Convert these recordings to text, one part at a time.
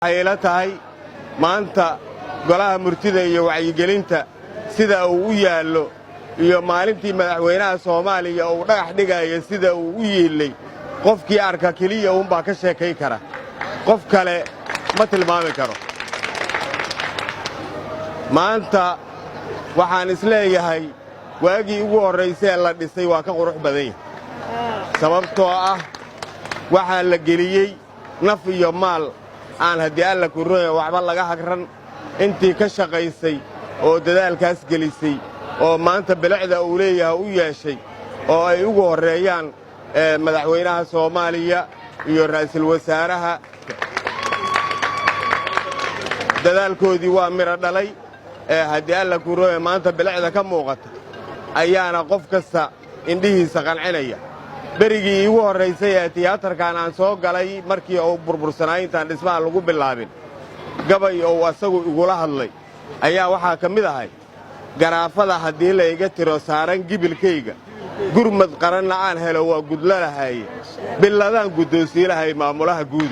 waxay ila tahay maanta golaha murtida iyo wacyigelinta sida uu u yaallo iyo maalintii madaxweynaha Soomaaliya uu dhagax dhigay sida uu u yeelay qofkii arka kaliya uun baa ka sheekay kara qof kale ma tilmaami karo maanta waxaan isleeyahay waagii ugu horeysay la dhisay waa ka qurux badan sababtoo ah waxa la geliyay naf iyo maal aan hadii alla ku rooyo waxba laga hagran intii ka shaqaysay oo dadaalkaas gelisay oo maanta bilicda uu leeyahay u yeeshay oo ay ugu horeeyaan madaxweynaha Soomaaliya iyo ra'iisul wasaaraha dadaalkoodii waa mira dhalay hadii alla ku rooyo maanta bilicda ka muuqata ayaana qof kasta indhihiisa qancinaya berigii ugu horeysay ee tiyaatarkan aan soo galay markii uu burbursanaa intaan dhismaha lagu bilaabin gabay oo asagu igula hadlay ayaa waxa ka mid ahay garaafada hadii la iga tiro saaran gibilkayga gurmad qaranna aan helo waa gudlalahay biladaan guddoonsiilahay maamulaha guud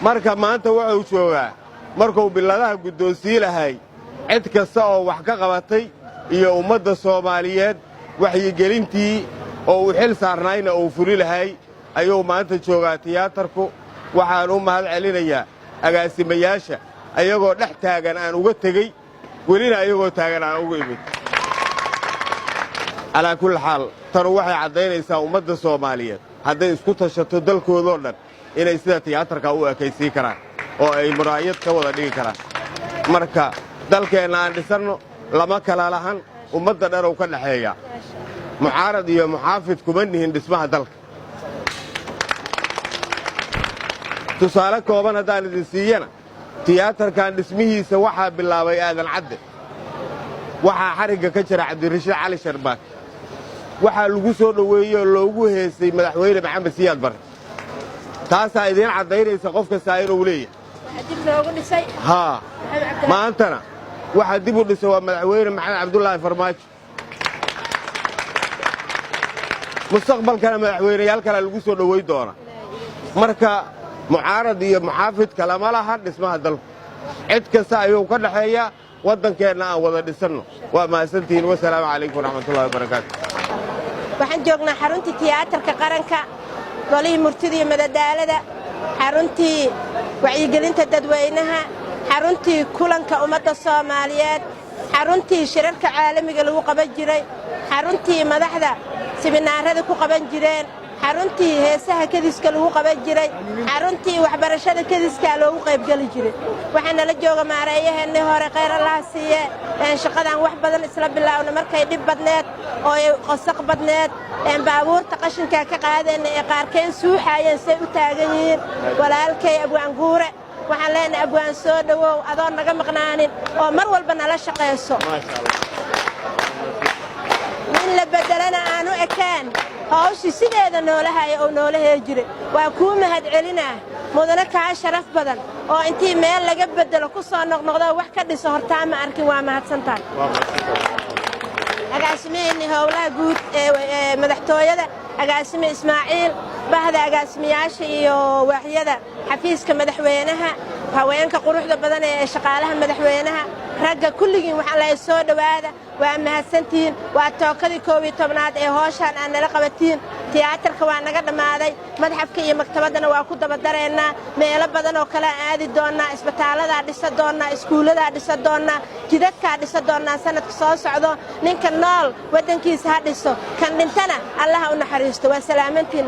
marka maanta wuxuu joogaa markuu biladaha guddoonsiilahay cid kasta oo wax ka qabatay iyo ummadda Soomaaliyeed wacyigelintii oo uu xil saarnayna uu furi lahay ayuu maanta joogaa tiyaatarku waxaan u mahad celinayaa agaasimayaasha ayagoo dhex taagan aan uga tagay welina ayagoo taagan aan uga imid ala kulli xaal tan waxay cadeynaysaa ummadda Soomaaliyeed hadday isku tashato dalkoodoo dhan inay sida tiyaatarka u ekaysi karaan oo ay muraayad ka wada dhigi karaan marka dalkeena aan dhisano lama kala lahan ummadda dhan oo ka dhaxeeya mucaarad iyo muxaafid kuma nihin dhismaha dalka tusaale kooban hadaan idin siiyana tiyaatarkan dhismihiisa waxa bilaabay aadan cadde waxa xariga ka jira Cabdirashiid Cali Sharbaak waxa lagu soo dhaweeyay loogu heesay madaxweyne Maxamed Siyaad Barre taasa idin cadeynaysa qof kasta inuu leeyahay maantana waxa dib u dhisay waa madaxweyne Maxamed Cabdullaahi Farmaajo mustaqbalkana madaxweynayaal kale lagu soo dhaweey doona marka mucaarad iyo muxaafid kala ma laha dhismaha dalka cid kasta ayuu ka dhaxeeya wadankeena aan wada dhisano waa maasantiin wassalaamu calaykum waraxmatullaahi wabarakaatuh waxaan joognaa xarunta tiyaatarka qaranka golihii murtida iyo madadaalada xaruntii wacyigelinta dadweynaha xaruntii kulanka ummadda Soomaaliyeed xaruntii shirarka caalamiga lagu qaban jiray xaruntii madaxda siminaarada ku qaban jireen xaruntii heesaha kadiska lagu qaban jiray xaruntii waxbarashada kadiska loogu qayb gali jiray waxaana la jooga maareeyaheennii hore khayr Allah siiye shaqadan wax badan isla bilaawna markay dhib badneed oo qasaq badneed baabuurta qashinka ka qaadeen ee qaarkeen suuxayeen say u taagan yihiin walaalkay Abwaan Guure waxaan leenahay Abwaan soo dhawow adoo naga maqnaanin oo mar walba nala shaqeyso in la bedelana aanu ekaan hawshii sideeda noolahay oo noolahay jiray waa ku mahad celinaa mudana ka sharaf badan oo intii meel laga bedelo ku soo noqnoqdo wax ka dhiso hortaa ma arkin waa mahadsantahay agaasimeeyni howlaha guud ee madaxtooyada agaasime Ismaaciil bahda agaasimayaasha iyo waaxyada xafiiska madaxweynaha haweenka quruxda badan ee shaqaalaha madaxweynaha ragga kulligiin waxa la soo dhawaada waa mahadsantiin waa tookadii 12aad ee hooshan aan nala qabatiin tiyaatarka waa naga dhamaaday madxafka iyo maktabadana waa ku daba dareennaa meelo badan oo kala aadi doona isbitaalada dhisa doona iskuulada dhisa doona jidadka dhisa doona sanadka soo socdo ninka nool wadankiisa ha dhiso kan dhintana Allah u naxariisto waa salaamantiin